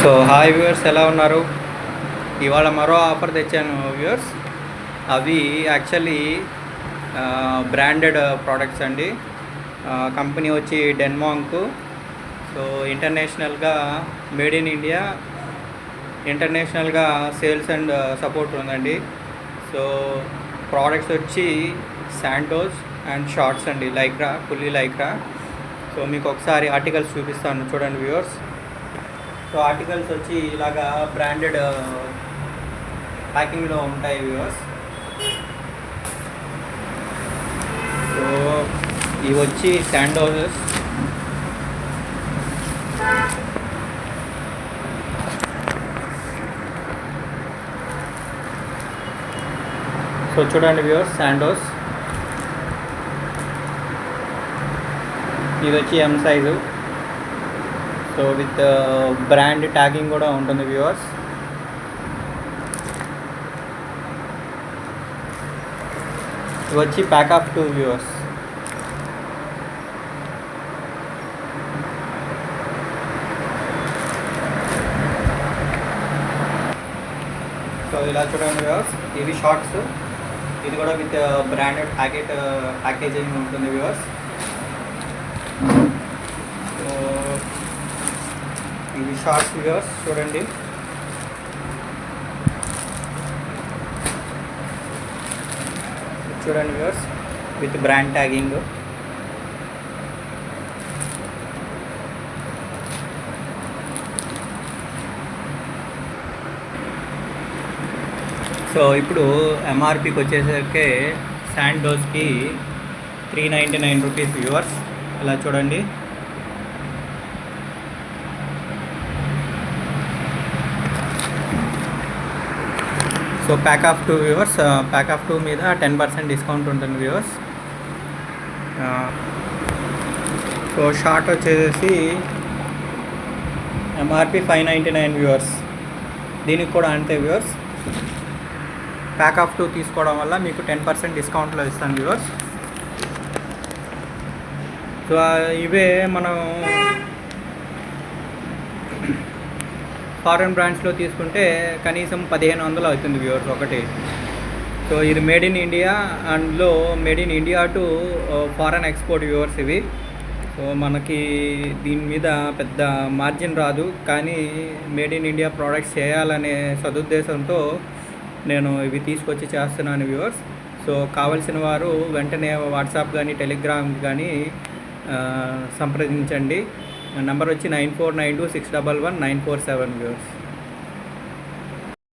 So hi viewers, ఎలా ఉన్నారు? ఇవాళ మరో ఆఫర్ తెచ్చాను వ్యూవర్స్. అవి యాక్చువల్లీ బ్రాండెడ్ ప్రోడక్ట్స్ అండి. కంపెనీ వచ్చి డెన్మాంక్. సో ఇంటర్నేషనల్గా మేడ్ ఇన్ ఇండియా, ఇంటర్నేషనల్గా సేల్స్ అండ్ సపోర్ట్ ఉందండి. సో ప్రోడక్ట్స్ వచ్చి శాంటోస్ అండ్ షార్ట్స్ అండి, లైక్రా, ఫుల్లీ లైక్రా. సో మీకు ఒకసారి ఆర్టికల్స్ చూపిస్తాను, చూడండి వ్యూవర్స్. సో ఆర్టికల్స్ వచ్చి ఇలాగా బ్రాండెడ్ ప్యాకింగ్లో ఉంటాయి వ్యూవర్స్. సో ఇవి వచ్చి శాండోసెస్. సో చూడండి వ్యూవర్స్, శాండోస్. ఇది వచ్చి M size. So with brand tagging కూడా ఉంటుంది వ్యూవర్స్. ఇది వచ్చి ప్యాక్ ఆఫ్ 2 వ్యూవర్స్. సో ఇలా చూడండి వ్యూవర్స్, ఇవి షార్ట్స్. ఇది కూడా విత్ బ్రాండెడ్ ప్యాకేజింగ్ ఉంటుంది వ్యూవర్స్. సో ఇవి షార్ట్స్ వ్యూవర్స్, చూడండి. చూడండి viewers, with brand tagging. So ఇప్పుడు ఎంఆర్పికి వచ్చేసరికి శాండోస్కి 399 రూపీస్ వ్యూవర్స్. ఇలా చూడండి. So pack of 2 viewers. Pack of 2 మీద 10% డిస్కౌంట్ ఉంటుంది వ్యూవర్స్. సో షార్ట్ వచ్చేసి ఎంఆర్పి 599 వ్యూవర్స్. దీనికి కూడా అంతే వ్యూవర్స్. ప్యాక్ ఆఫ్ 2 తీసుకోవడం వల్ల మీకు 10% డిస్కౌంట్లో ఇస్తాను వ్యూవర్స్. సో ఇవే మనం ఫారెన్ బ్రాండ్స్లో తీసుకుంటే కనీసం 1500 అవుతుంది వ్యూవర్స్ ఒకటి. సో ఇది మేడ్ ఇన్ ఇండియా, అందులో made in India to foreign export viewers ఇవి. సో మనకి దీని మీద పెద్ద మార్జిన్ రాదు, కానీ మేడ్ ఇన్ ఇండియా ప్రోడక్ట్స్ చేయాలనే సదుద్దేశంతో నేను ఇవి తీసుకొచ్చి చేస్తున్నాను వ్యూవర్స్. సో కావలసిన వారు వెంటనే వాట్సాప్ కానీ టెలిగ్రామ్ కానీ సంప్రదించండి. నంబర్ వచ్చి 9492611947 వ్యూవర్స్.